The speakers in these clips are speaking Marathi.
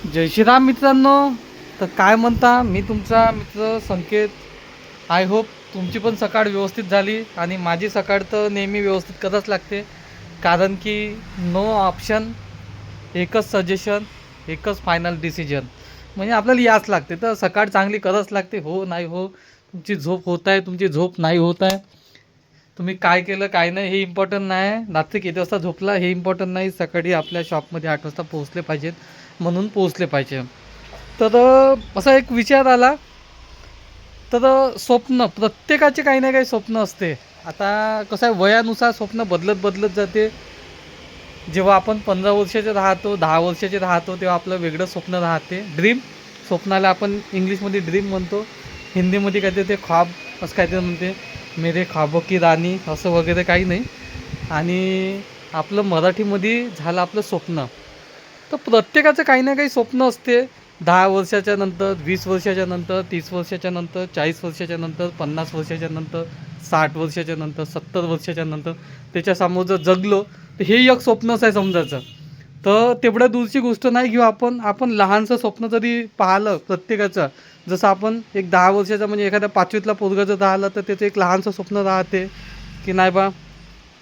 जय श्रीराम मित्रांनो. तर काय म्हणता, मी तुमचा मित्र संकेत. आय होप तुमची पण सकाळ व्यवस्थित झाली आणि माझी सकाळ तर नेहमी व्यवस्थित करत लागते. कारण की नो ऑप्शन, एकच सजेशन, एकच फायनल डिसिजन. म्हणजे आपल्याला याच लागते, तर सकाळ चांगली करत लागते. हो नाही हो, तुमची झोप होत आहे, तुमची झोप नाही होत आहे, तुम्ही काय केलं काय नाही हे इम्पॉर्टंट नाही. रात्री किती वाजता झोपला हे इम्पॉर्टंट नाही. सकाळी आपल्या शॉपमध्ये 8 वाजता पोहोचले पाहिजेत, म्हणून पोहोचले पाहिजे. तर असा एक विचार आला. तर स्वप्न प्रत्येकाचे काही ना काही स्वप्न असते. आता कसं आहे, वयानुसार स्वप्न बदलत बदलत जाते. जेव्हा आपण 15 वर्षाचे राहतो, 10 वर्षाचे राहतो, तेव्हा आपलं वेगळं स्वप्न राहते. ड्रीम, स्वप्नाला आपण इंग्लिशमध्ये ड्रीम म्हणतो, हिंदीमध्ये काहीतरी ते ख्वाब असं काहीतरी म्हणते, मेरे ख्वाबो की राणी असं वगैरे काही नाही. आणि आपलं मराठीमध्ये झालं आपलं स्वप्न. तर प्रत्येकाचं काही ना काही स्वप्न असते. 10 वर्षाच्या नंतर, 20 वर्षाच्या नंतर, 30 वर्षाच्या नंतर, 40 वर्षाच्या नंतर, 50 वर्षाच्या नंतर, 60 वर्षाच्या नंतर, 70 वर्षाच्या नंतर. त्याच्यासमोर जर जगलो तर हे एक स्वप्नच आहे समजायचं. तर तेवढ्या दूरची गोष्ट नाही घेऊ आपण. आपण लहानसं स्वप्न जरी पाहिलं प्रत्येकाचं, जसं आपण एक 10 वर्षाचा म्हणजे एखाद्या 5वीतला पोरगा जर राहिलं तर त्याचं एक लहानसं स्वप्न राहते की नाही बा,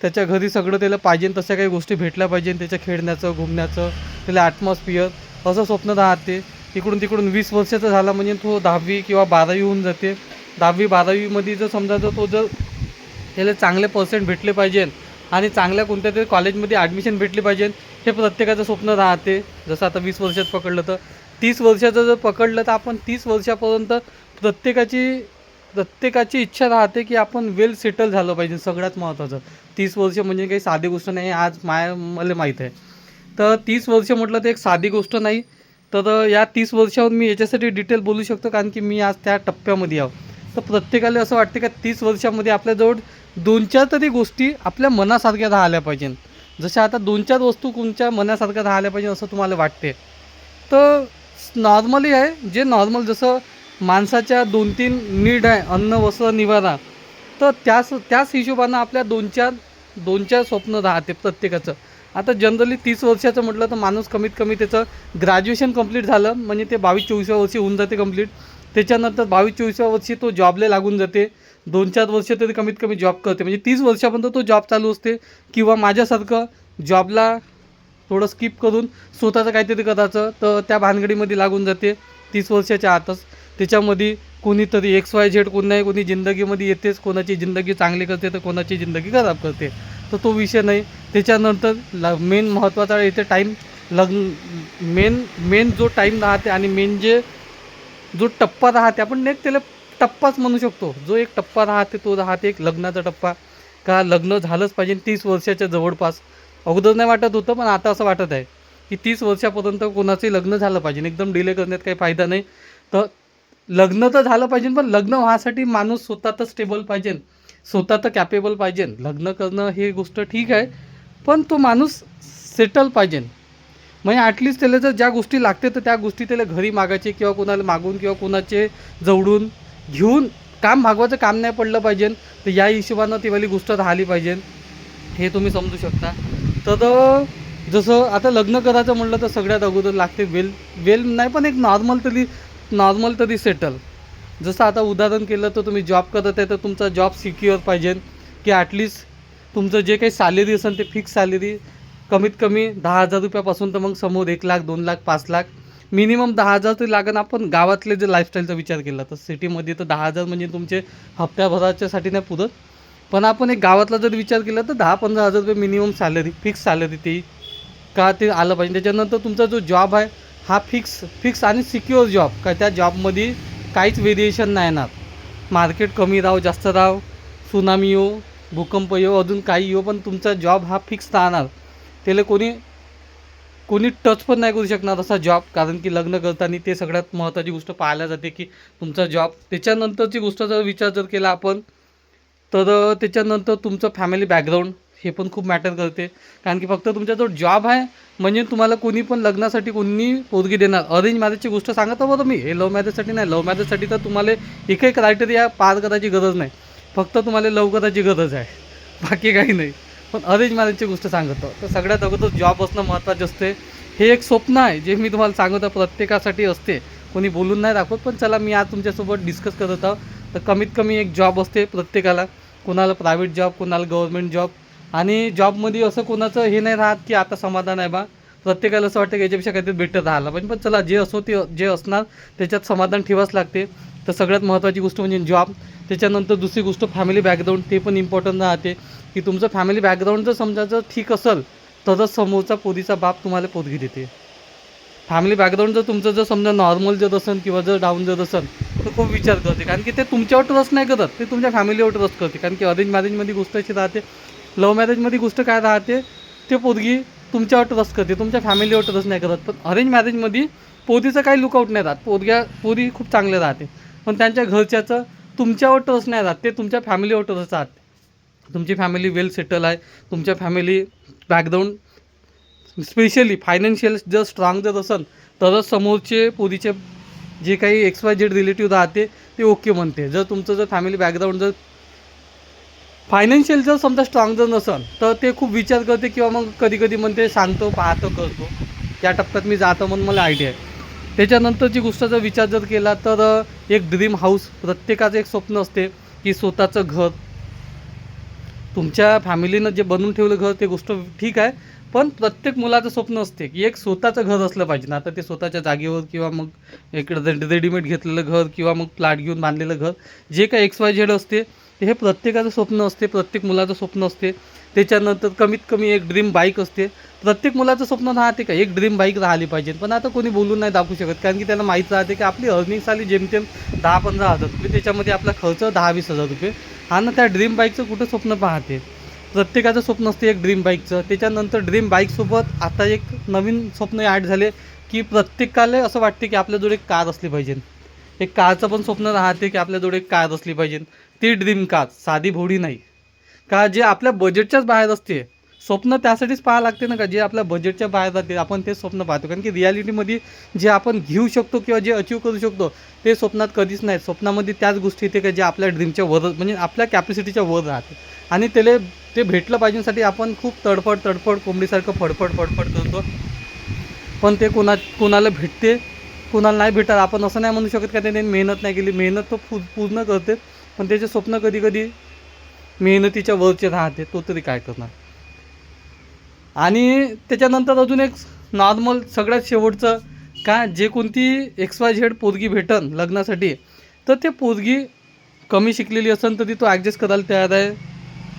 त्याच्या घरी सगळं त्याला पाहिजे तशा काही गोष्टी भेटल्या पाहिजे, त्याच्या खेळण्याचं, घुमण्याचं, त्याला ॲटमॉस्फिअर असं स्वप्न राहते. इकडून तिकडून 20 वर्षाचा झाला म्हणजे तो 10वी किंवा 12वी होऊन जाते. 10वी 12वीमध्ये जर समजा तो जर त्याला चांगले पर्सेंट भेटले पाहिजे आणि चांगल्या कोणत्या तरी कॉलेजमध्ये ॲडमिशन भेटली पाहिजे, हे प्रत्येकाचं स्वप्न राहते. जसं आता 20 वर्षात पकडलं तर 30 वर्षाचं जर पकडलं तर आपण 30 वर्षापर्यंत प्रत्येकाची प्रत्येकाची इच्छा राहते की आपण वेल सेटल झालं पाहिजे. सगळ्यात महत्त्वाचं, 30 वर्ष म्हणजे काही साधी गोष्ट नाही, आज मला माहीत आहे. तर 30 वर्ष म्हटलं तर एक साधी गोष्ट नाही. तर या 30 वर्षावर मी याच्यासाठी डिटेल बोलू शकतो कारण की मी आज त्या टप्प्यामध्ये आहो. तर प्रत्येकाला असं वाटते का 30 वर्षामध्ये आपल्याजवळ 2-4 तरी गोष्टी आपल्या मनासारख्या राहिल्या पाहिजे. जशा आता 2-4 वस्तू तुमच्या मनासारख्या राहिल्या पाहिजे असं तुम्हाला वाटते. तर नॉर्मली आहे, जे नॉर्मल जसं माणसाच्या 2-3 नीड आहे, अन्न वस्त्र निवारा. तर त्याच हिशोबानं आपल्या 2-4 स्वप्न राहते प्रत्येकाचं. आता जनरली 30 वर्षाचं म्हटलं तर माणूस कमीत कमी त्याचं ग्रॅज्युएशन कंप्लीट झालं म्हणजे ते 22-24व्या वर्षी होऊन जाते कंप्लीट. त्याच्यानंतर 22-24व्या वर्षी तो जॉबला लागून जाते. 2-4 वर्ष तरी कमीत कमी जॉब करते, म्हणजे 30 वर्षापर्यंत तो जॉब चालू असते. किंवा माझ्यासारखं जॉबला थोडं स्किप करून स्वतःचं काहीतरी करायचं, तर त्या भानगडीमध्ये लागून जाते 30 वर्षाच्या आतच. त्याच्यामध्ये कोणीतरी XYZ, कोण नाही कोणी जिंदगीमध्ये येतेच. कोणाची जिंदगी चांगली करते तर कोणाची जिंदगी खराब करते, तर तो विषय नाही. त्याच्यानंतर मेन महत्त्वाचा येते टाईम. लग्न मेन जो टाईम राहते आणि मेन जो टप्पा राहते, आपण एक त्याला टप्पाच म्हणू शकतो. जो एक टप्पा राहते तो राहते एक लग्नाचा टप्पा. का लग्न झालंच पाहिजे 30 वर्षाच्या जवळपास. अगोदर नाही वाटत होतं, पण आता असं वाटत आहे की 30 वर्षापर्यंत कोणाचंही लग्न झालं पाहिजे. एकदम डिले करण्यात काही फायदा नाही. तर लग्न तर झालं पाहिजे, पण लग्न व्हासाठी माणूस स्वतः तर स्टेबल पाहिजे, स्वतः तर कॅपेबल पाहिजे. लग्न करणं ही गोष्ट ठीक आहे, पण तो माणूस सेटल पाहिजे. म्हणजे ॲटलिस्ट त्याला जर ज्या गोष्टी लागते तर त्या गोष्टी त्याला घरी मागायचे किंवा कोणाला मागून किंवा कोणाचे जवळून घेऊन काम भागवायचं काम नाही पडलं पाहिजे. तर या हिशोबानं ती वाली गोष्ट राहिली पाहिजे, हे तुम्ही समजू शकता. तर जसं आता लग्न करायचं म्हटलं तर सगळ्यात अगोदर लागते वेल नाही, पण एक नॉर्मल तरी सेटल. जसं आता उदाहरण केलं तर तुम्ही जॉब करत आहे तर तुमचा जॉब सिक्युअर पाहिजे, की ॲटलिस्ट तुमचं जे काही सॅलरी असेल ते फिक्स सॅलरी कमीत कमी 10,000 रुपयापासून तर मग समोर 1 लाख, 2 लाख, 5 लाख, मिनिमम 10,000 तरी लागेल. आपण गावातले जे लाईफस्टाईलचा विचार केला तर सिटीमध्ये तर 10,000 म्हणजे तुमचे हप्त्याभराच्यासाठी नाही पुरत. पण आपण एक गावातला जर विचार केला तर 10-15 हजार रुपये मिनिमम सॅलरी, फिक्स सॅलरी ती का ते आलं पाहिजे. त्याच्यानंतर तुमचा जो जॉब आहे हा फिक्स आणि सिक्युअर जॉब, का त्या जॉबमध्ये काहीच व्हेरिएशन नाही येणार. मार्केट कमी राहो जास्त राहो, सुनामी येऊ, भूकंप येऊ, अजून काही येऊ, पण तुमचा जॉब हा फिक्स राहणार. त्याला कोणी टच पण नाही करू शकणार असा जॉब. कारण की लग्न करताना ते सगळ्यात महत्त्वाची गोष्ट पाहायला जाते की तुमचा जॉब. त्याच्यानंतरची गोष्ट जर विचार जर केला आपण, तर त्याच्यानंतर तुमचं फॅमिली बॅकग्राऊंड हे पण खूप मॅटर करते. कारण की फक्त तुमचा जो जॉब आहे म्हणजे तुम्हाला कोणी पण लग्नासाठी कोणी पोरगी देणार. अरेंज मॅरेजची गोष्ट सांगतो बरं मी, हे लव्ह मॅरेजसाठी नाही. लव्ह मॅरेजसाठी तर तुम्हाला एकही क्रायटेरिया पार करायची गरज नाही, फक्त तुम्हाला लव करायची गरज आहे, बाकी काही नाही. पण अरेंज मॅरेजची गोष्ट सांगतो तर सगळ्यात अगोदर जॉब असणं महत्त्वाचे असते. हे एक स्वप्न आहे जे मी तुम्हाला सांगतो प्रत्येकासाठी असते, कोणी बोलून नाही दाखवत. पण चला मी आज तुमच्यासोबत डिस्कस करत आहोत. तर कमीत कमी एक जॉब असते प्रत्येकाला, कोणाला प्रायव्हेट जॉब, कोणाला गव्हर्नमेंट जॉब. आणि जॉबमध्ये असं कोणाचं हे नाही राहत की आता समाधान आहे बा, प्रत्येकाला असं वाटतं की याच्यापेक्षा काहीतरी बेटर राहिलं पाहिजे. पण चला जे असो ते जे असणार त्याच्यात समाधान ठेवाच लागते. तर सगळ्यात महत्त्वाची गोष्ट म्हणजे जॉब. त्याच्यानंतर दुसरी गोष्ट फॅमिली बॅकग्राऊंड, ते पण इम्पॉर्टंट राहते की तुमचं फॅमिली बॅकग्राऊंड जर समजा जर ठीक असेल तरच समोरचा पोरीचा बाप तुम्हाला पोरगी देते. फॅमिली बॅकग्राऊंड जर तुमचं जर समजा नॉर्मल जर असेल किंवा जर डाऊन जर असेल तर खूप विचार करते, कारण की ते तुमच्यावर ट्रस्ट नाही करत, ते तुमच्या फॅमिलीवर ट्रस्ट करते. कारण की अरेंज मॅरेजमध्ये गोष्ट अशी राहते, लव्ह मॅरेजमध्ये गोष्ट काय राहते, ते पोरगी तुमच्यावर ट्रस्ट करते, तुमच्या फॅमिलीवर ट्रस्ट नाही करत. पण अरेंज मॅरेजमध्ये पोरीचं काही लुकआउट नाही राहत, पोरी खूप चांगले राहते, पण त्यांच्या घरच्याचं तुमच्यावर ट्रस्ट नाही राहत, ते तुमच्या फॅमिलीवर ट्रस्ट राहते. तुमची फॅमिली वेल सेटल आहे, तुमच्या फॅमिली बॅकग्राऊंड स्पेशली फायनान्शियल जर स्ट्रॉंग जर असेल तरच समोरचे पोरीचे जे काही XYZ रिलेटिव्ह राहते ते ओके म्हणते. जर तुमचं जर फॅमिली बॅकग्राऊंड जर फायनान्शियल जर समजा स्ट्रॉंग जर नसेल तर ते खूप विचार करते किंवा मग कधी कधी म्हणते सांगतो पाहतो करतो, त्या टप्प्यात मी जातो म्हणून मला आयडिया आहे. त्याच्यानंतरची गोष्ट विचार जर केला तर एक ड्रीम हाऊस, प्रत्येकाचं एक स्वप्न असते की स्वतःचं घर. तुमच्या फॅमिलीनं जे बनवून ठेवलं घर ते गोष्ट ठीक आहे, पण प्रत्येक मुलाचं स्वप्न असते की एक स्वतःचं घर असलं पाहिजे ना. आता ते स्वतःच्या जागेवर किंवा मग इकडं रेडीमेड घेतलेलं घर किंवा मग प्लॅट घेऊन बांधलेलं घर, जे काही XYZ असते ते हे प्रत्येकाचं स्वप्न असते, प्रत्येक मुलाचं स्वप्न असते. त्याच्यानंतर कमीत कमी एक ड्रीम बाईक असते. प्रत्येक मुलाचं स्वप्न राहते का एक ड्रीम बाईक राहिली पाहिजे, पण आता कोणी बोलून नाही दाखवू शकत, कारण की त्यांना माहीत राहते की आपली अर्निंग आली जेमतेम 10-15 हजार रुपये, त्याच्यामध्ये आपला खर्च 10-20 हजार रुपये. आणि त्या ड्रीम बाईकचं कुठं स्वप्न पाहते. प्रत्येकाचं स्वप्न असते एक ड्रीम बाईकचं. त्याच्यानंतर ड्रीम बाईकसोबत आता एक नवीन स्वप्न ॲड झाले की प्रत्येकाला असं वाटते की आपल्याजवळ एक कार असली पाहिजे. एक कारचं पण स्वप्न राहते की आपल्याजवळ एक कार असली पाहिजे. ती ड्रीम कार साधी भोडी नाही का, जे आपल्या बजेटच्याच बाहेर असते. स्वप्न त्यासाठीच पाहावं लागते ना का, जे आपल्या बजेटच्या बाहेर जाते आपण तेच स्वप्न पाहतो. कारण की रियालिटीमध्ये जे आपण घेऊ शकतो किंवा जे अचीव करू शकतो ते स्वप्नात कधीच नाही. स्वप्नामध्ये त्याच गोष्टी येते का जे आपल्या ड्रीमच्या वर म्हणजे आपल्या कॅपॅसिटीच्या वर राहते. आणि ते भेटलं पाहिजेसाठी आपण खूप तडफड कोंबडीसारखं फडफड करतो. पण ते कोणाला भेटते कोणाला नाही भेटत. आपण असं नाही म्हणू शकत का त्याने मेहनत नाही केली, मेहनत तो पूर्ण करते, पण त्याचे स्वप्न कधी कधी मेहनतीच्या वरचे राहते, तो तरी काय करणार. आणि त्याच्यानंतर अजून एक नॉर्मल सगळ्यात शेवटचं का, जे कोणती XYZ पोरगी भेटन लग्नासाठी तर ते पोरगी कमी शिकलेली असेल तरी तो ॲडजस्ट करायला तयार आहे,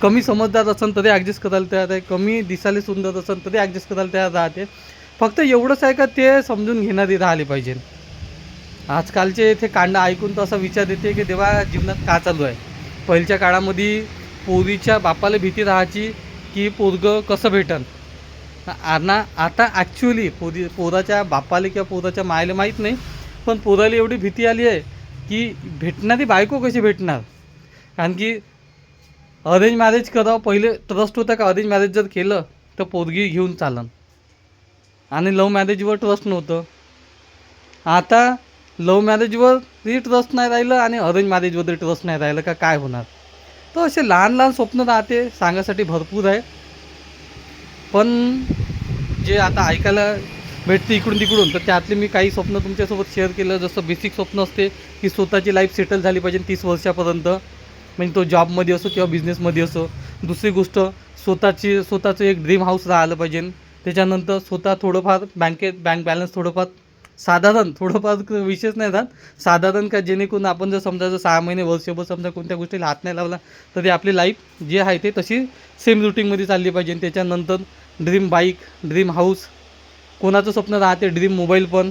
कमी समजदार असेल तरी ॲडजस्ट करायला तयार आहे, कमी दिसायला सुंदर असेल तरी ॲडजस्ट करायला तयार राहते. फक्त एवढंच आहे का ते समजून घेणारी राहिली पाहिजे. आजकालचे इथे कांड ऐकून तर असा विचार येते की देवा जीवनात का चालू आहे. पहिल्याच्या काळामध्ये पोरीच्या बापाला भीती राहायची की पोरगं कसं भेटन. आता ॲक्च्युली पोराच्या बापाला किंवा पोराच्या मायला माहीत नाही, पण पोराला एवढी भीती आली आहे की भेटणारी बायको कशी भेटणार. कारण की अरेंज मॅरेज करावं पहिले ट्रस्ट होता का, अरेंज मॅरेज जर केलं तर पोरगी घेऊन चालन, आणि लव्ह मॅरेजवर ट्रस्ट नव्हतं. आता लव्ह मॅरेजवरही ट्रस्ट नाही राहिलं आणि अरेंज मॅरेजवरही ट्रस्ट नाही राहिलं का, काय होणार. तर असे लहान स्वप्न राहते, सांगायसाठी भरपूर आहे. पण जे आता ऐकायला भेटते इकडून तिकडून तर त्यातले मी काही स्वप्न तुमच्यासोबत शेअर केलं. जसं बेसिक स्वप्न असते की स्वतःची लाईफ सेटल झाली पाहिजे 30 वर्षापर्यंत, म्हणजे तो जॉबमध्ये असो किंवा बिझनेसमध्ये असो. दुसरी गोष्ट स्वतःचं एक ड्रीम हाऊस राहिलं पाहिजे. त्याच्यानंतर स्वतः थोडंफार बँक बॅलन्स थोडंफार साधारण, थोडंफार विशेष नाही राहत साधारण का, जेणेकरून आपण जर समजा 6 महिने वर्षभर समजा कोणत्या गोष्टीला हात नाही लावला तरी आपली लाईफ जे आहे ते तशी सेम रुटीनमध्ये चालली पाहिजे. त्याच्यानंतर ड्रीम बाईक, ड्रीम हाऊस. कोणाचं स्वप्न राहते ड्रीम मोबाईल पण,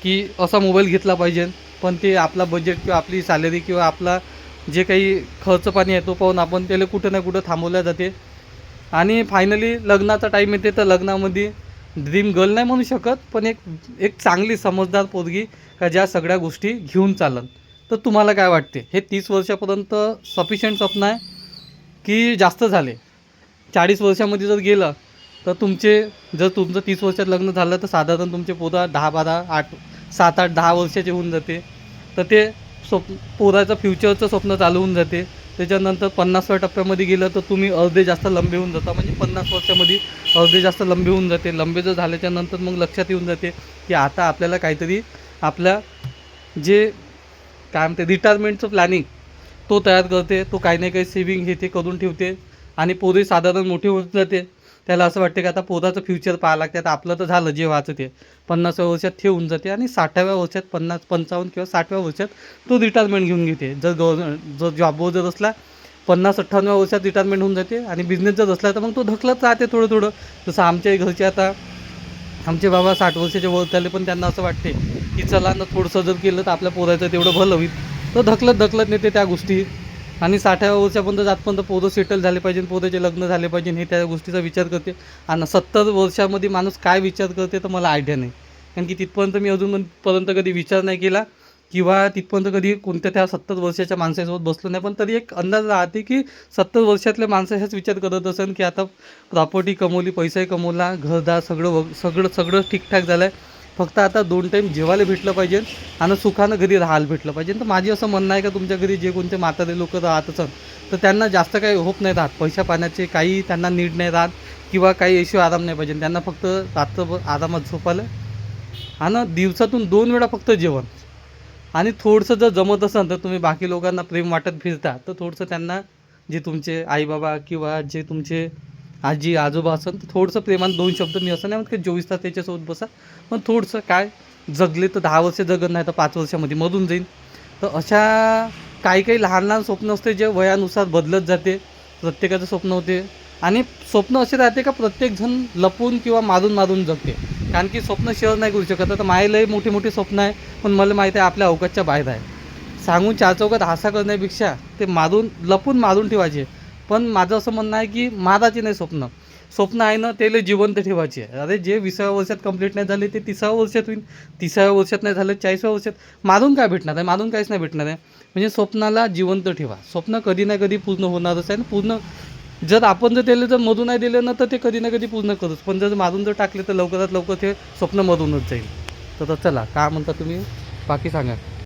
की असा मोबाईल घेतला पाहिजे, पण ते आपला बजेट किंवा आपली सॅलरी किंवा आपला जे काही खर्च पाणी आहे तो पाहून आपण त्याला कुठं ना कुठं थांबवल्या जाते. आणि फायनली लग्नाचा टाईम येते तर लग्नामध्ये ड्रीम गर्ल नाही म्हणू शकत, पण एक चांगली समजदार पोरगी का ज्या सगळ्या गोष्टी घेऊन चालन. तर तुम्हाला काय वाटते, हे 30 वर्षापर्यंत सफिशियंट स्वप्न आहे की जास्त झाले. 40 वर्षामध्ये जर गेलं तर जर तुमचं 30 वर्षात लग्न झालं तर साधारण तुमचे पोरं 7-8-10 वर्षाचे होऊन जाते. तर ते पोराचं फ्युचरचं स्वप्न चालू होऊन जाते. त्याच्यानंतर 50व्या टप्प्यामध्ये गेलं तर तुम्ही अर्धे जास्त लंबे होऊन जाता, म्हणजे 50 वर्षामध्ये अर्धे जास्त लंबे होऊन जाते. लंबे जर झाल्याच्यानंतर मग लक्षात येऊन जाते की आता आपल्याला काहीतरी आपल्या जे काय म्हणते रिटायरमेंटचं प्लॅनिंग तो तयार करते. तो काही ना काही सेविंग हे ते करून ठेवते आणि पोरे साधारण मोठी होत जाते. त्याला असं वाटते की आता पोराचं फ्युचर पाहावं लागते. आता आपलं तर झालं जे व्हायचं ते 50व्या वर्षात ठेवून जाते आणि 60व्या वर्षात 55 किंवा 60व्या वर्षात तो रिटायरमेंट घेऊन घेते. जर जॉबवर जर असला 50-58व्या वर्षात रिटायरमेंट होऊन जाते आणि बिझनेस जर असला तर मग तो ढकलत राहते थोडं थोडं. जसं आमच्याही घरचे आता आमचे बाबा 60 वर्षाचे वर झाले, पण त्यांना असं वाटते की चला ना थोडंसं जर केलं तर आपल्या पोराचं तेवढं भलं होईल. तर ढकलत नेते त्या गोष्टी. आणि 60व्या वर्षापर्यंत जातपर्यंत पोरं सेटल झाले पाहिजे, पोराचे लग्न झाले पाहिजे, हे त्या गोष्टीचा विचार करते. आणि 70 वर्षामध्ये माणूस काय विचार करते तर मला आयडिया नाही, कारण की तिथपर्यंत मी अजूनपर्यंत कधी विचार नाही केला किंवा तिथपर्यंत कधी कोणत्या त्या 70 वर्षाच्या माणसासोबत बसलो नाही. पण तरी एक अंदाज राहते की 70 वर्षातल्या माणसं ह्याच विचार करत असेल की आता प्रॉपर्टी कमवली, पैसाही कमवला, घरदार सगळं ठीकठाक झालं आहे, फक्त आता 2 टाईम जेवायला भेटलं पाहिजे आणि सुखानं घरी राहायला भेटलं पाहिजे. तर माझी असं म्हणणं आहे का तुमच्या घरी जे कोणते म्हातारे लोक राहत असेल तर त्यांना जास्त काही होप नाही राहत, पैसा पाण्याचे काही त्यांना नीड नाही राहत किंवा काही इश्यू आराम नाही पाहिजे. त्यांना फक्त रात्रभर आरामात झोपायला आणि दिवसातून 2 वेळा फक्त जेवण. आणि थोडंसं जर जमत असेल तर तुम्ही बाकी लोकांना प्रेम वाटत फिरता तर थोडंसं त्यांना जे तुमचे आईबाबा किंवा जे तुमचे आजी आजोबा असेल तर थोडंसं प्रेमानं 2 शब्द, मी असं नाही म्हणत की 24 तास त्याच्यासोबत बसा, पण थोडंसं काय जगले तर 10 वर्ष जगत नाही तर 5 वर्षामध्ये मरून जाईल. तर अशा काही लहान लहान स्वप्न असते जे वयानुसार बदलत जाते. प्रत्येकाचं स्वप्न होते आणि स्वप्न असे राहते का प्रत्येकजण लपून किंवा मारून जगते, कारण की स्वप्न शेअर नाही करू शकत. आता माझ्यालाही मोठी मोठी स्वप्न आहे, पण मला माहिती आहे आपल्या अवकाशच्या बाहेर आहे. सांगून 4 चौकात हासा करण्यापेक्षा ते लपून मारून ठेवायचे. पण माझं असं म्हणणं आहे की मारायचे नाही स्वप्न आहे ना त्याला जिवंत ठेवायचे आहे. अरे जे 20व्या वर्षात कंप्लीट नाही झाले ते 30व्या वर्षात होईल, 30व्या वर्षात नाही झालं 40व्या वर्षात. मारून काय भेटणार आहे? मारून काहीच नाही भेटणार आहे. म्हणजे स्वप्नाला जिवंत ठेवा. स्वप्न कधी ना कधी पूर्ण होणारच आहे. पूर्ण जर आपण त्याला जर मधून नाही दिलं ना तर ते कधी ना कधी पूर्ण करूच, पण जर मारून जर टाकले तर लवकरात लवकर ते स्वप्न मधूनच जाईल. तर चला काय म्हणता तुम्ही बाकी सांगा.